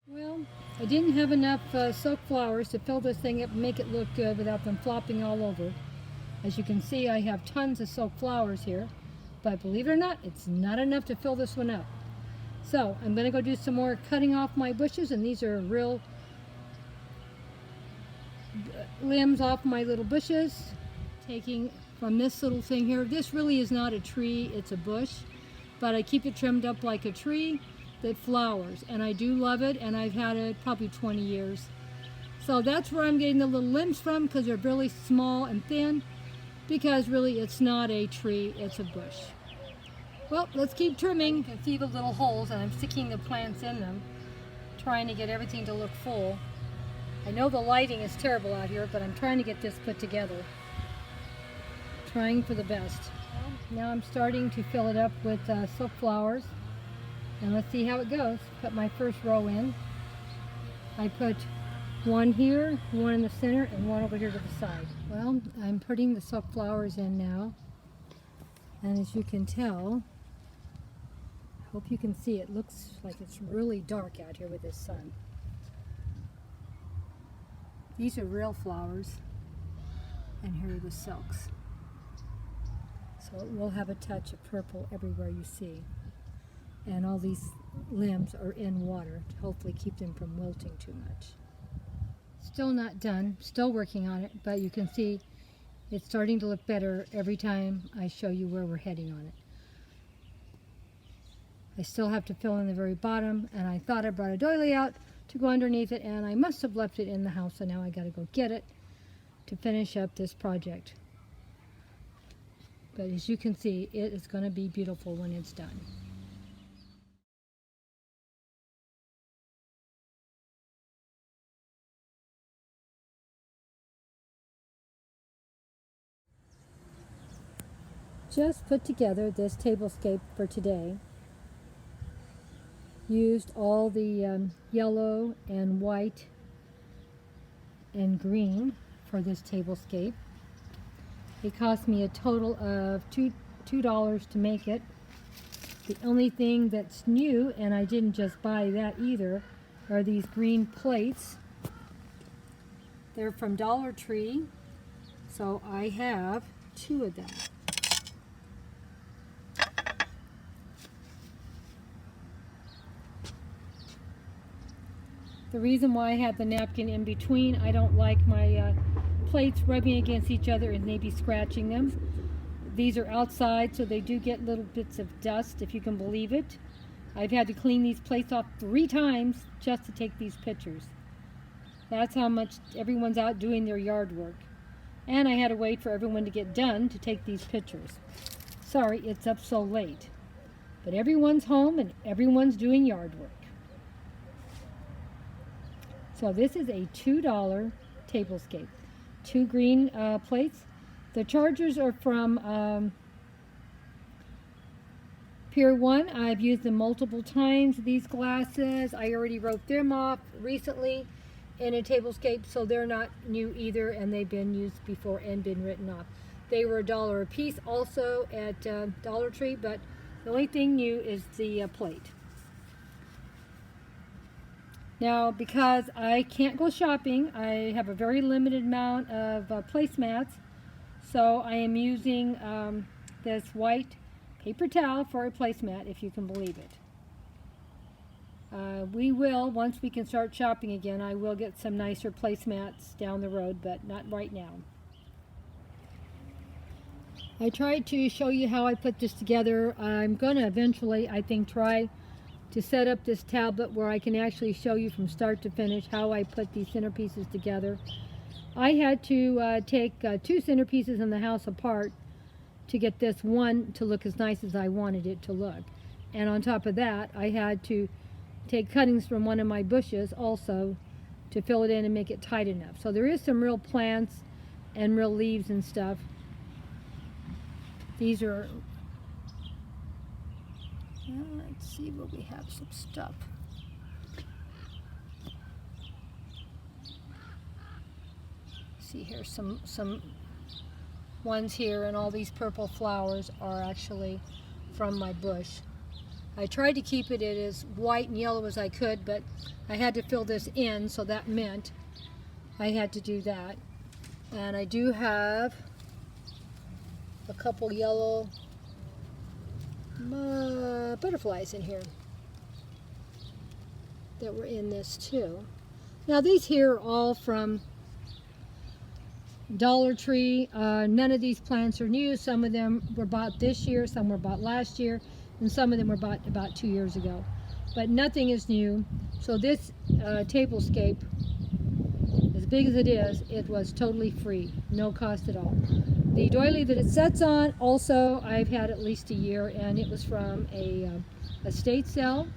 Well, I didn't have enough silk flowers to fill this thing up and make it look good without them flopping all over. As you can see, I have tons of silk flowers here, but believe it or not, it's not enough to fill this one up. So I'm going to go do some more cutting off my bushes, and these are real limbs off my little bushes. Taking from this little thing here, this really is not a tree, it's a bush, but I keep it trimmed up like a tree that flowers, and I do love it, and I've had it probably 20 years. So that's where I'm getting the little limbs from, because they're really small and thin, because really it's not a tree, it's a bush. Well, let's keep trimming. You can see the little holes, and I'm sticking the plants in them, trying to get everything to look full. I know the lighting is terrible out here, but I'm trying to get this put together. Trying for the best. Now I'm starting to fill it up with silk flowers, and let's see how it goes. Put my first row in. I put one here, one in the center, and one over here to the side. Well, I'm putting the silk flowers in now, and as you can tell, I hope you can see, it looks like it's really dark out here with this sun. These are real flowers, and here are the silks. So it will have a touch of purple everywhere you see. And all these limbs are in water to hopefully keep them from wilting too much. Still not done, still working on it, but you can see it's starting to look better every time I show you where we're heading on it. I still have to fill in the very bottom, and I thought I brought a doily out to go underneath it, and I must have left it in the house, so now I gotta go get it to finish up this project. But as you can see, it is going to be beautiful when it's done. Just put together this tablescape for today. Used all the yellow and white and green for this tablescape. It cost me a total of $2 to make it. The only thing that's new, and I didn't just buy that either, are these green plates. They're from Dollar Tree, so I have 2 of them. The reason why I have the napkin in between, I don't like my plates rubbing against each other and maybe scratching them. These are outside, so they do get little bits of dust, if you can believe it. I've had to clean these plates off 3 times just to take these pictures. That's how much everyone's out doing their yard work. And I had to wait for everyone to get done to take these pictures. Sorry, it's up so late. But everyone's home and everyone's doing yard work. So this is a $2 tablescape. 2 green plates. The chargers are from Pier 1. I've used them multiple times. These glasses, I already wrote them off recently in a tablescape, so they're not new either, and they've been used before and been written off. They were $1 a piece also at Dollar Tree, but the only thing new is the plate. Now, because I can't go shopping, I have a very limited amount of placemats, so I am using this white paper towel for a placemat, if you can believe it. We will, once we can start shopping again, I will get some nicer placemats down the road, but not right now. I tried to show you how I put this together. I'm going to eventually, I think, try to set up this tablet where I can actually show you from start to finish how I put these centerpieces together. I had to take 2 centerpieces in the house apart to get this one to look as nice as I wanted it to look. And on top of that, I had to take cuttings from one of my bushes also to fill it in and make it tight enough. So there is some real plants and real leaves and stuff. These are, let's see where we have some stuff. See here, some ones here, and all these purple flowers are actually from my bush. I tried to keep it as white and yellow as I could, but I had to fill this in, so that meant I had to do that. And I do have a couple yellow butterflies in here that were in this too. Now these here are all from Dollar Tree. None of these plants are new. Some of them were bought this year, some were bought last year, and some of them were bought about 2 years ago. But nothing is new. So this tablescape, as big as it was totally free, no cost at all. The doily that it sets on, also I've had at least a year, and it was from a estate sale.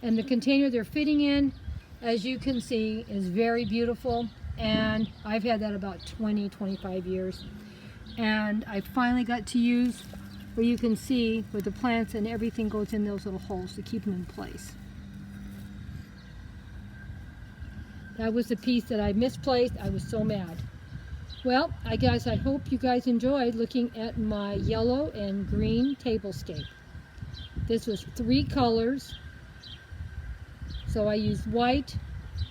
And the container they're fitting in, as you can see, is very beautiful. And I've had that about 20-25 years. And I finally got to use where you can see where the plants and everything goes in those little holes to keep them in place. That was the piece that I misplaced. I was so mad. Well, I hope you guys enjoyed looking at my yellow and green tablescape. This was 3 colors. So I used white,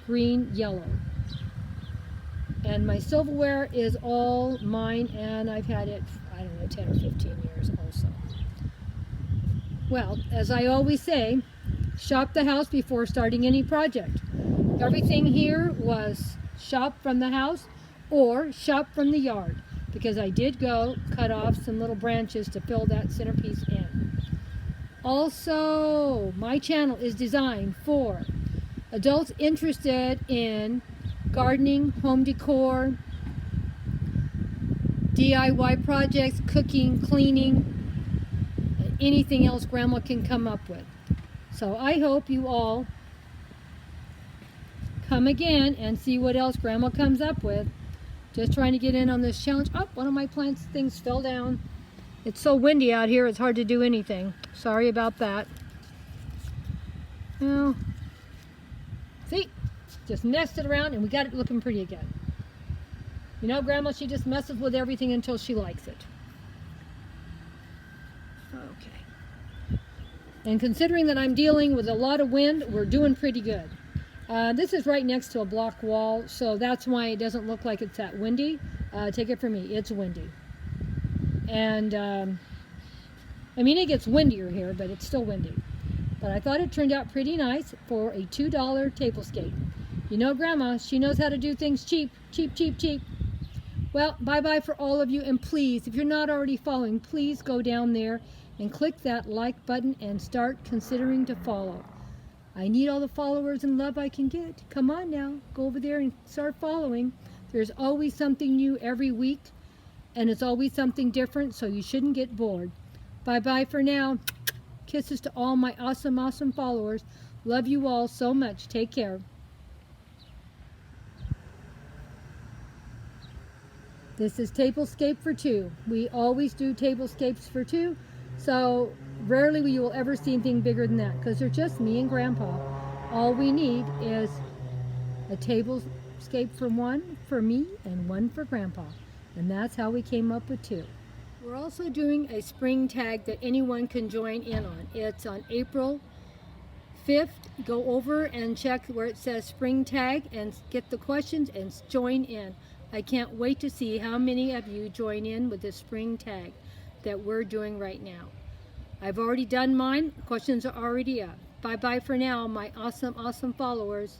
green, yellow. And my silverware is all mine, and I've had it, I don't know, 10 or 15 years also. Well, as I always say, shop the house before starting any project. Everything here was shop from the house or shop from the yard, because I did go cut off some little branches to fill that centerpiece in. Also, my channel is designed for adults interested in gardening, home decor, DIY projects, cooking, cleaning, and anything else Grandma can come up with. So I hope you all come again and see what else Grandma comes up with. Just trying to get in on this challenge. Oh, one of my plants things fell down. It's so windy out here, it's hard to do anything. Sorry about that. Well, see? Just messed it around and we got it looking pretty again. You know, Grandma, she just messes with everything until she likes it. Okay. And considering that I'm dealing with a lot of wind, we're doing pretty good. This is right next to a block wall, so that's why it doesn't look like it's that windy. Take it from me, it's windy. And, I mean, it gets windier here, but it's still windy. But I thought it turned out pretty nice for a $2 tablescape. You know Grandma, she knows how to do things cheap, cheap, cheap, cheap. Well, bye-bye for all of you, and please, if you're not already following, please go down there and click that like button and start considering to follow. I need all the followers and love I can get. Come on now, go over there and start following. There's always something new every week, and it's always something different, so you shouldn't get bored. Bye-bye for now. Kisses to all my awesome, awesome followers. Love you all so much. Take care. This is Tablescape for 2. We always do tablescapes for 2, so rarely will you ever see anything bigger than that, because they're just me and Grandpa. All we need is a tablescape for 1 for me and 1 for Grandpa, and that's how we came up with 2. We're also doing a spring tag that anyone can join in on. It's on April 5th. Go over and check where it says spring tag and get the questions and join in. I can't wait to see how many of you join in with the spring tag that we're doing right now. I've already done mine. Questions are already up. Bye-bye for now, my awesome, awesome followers.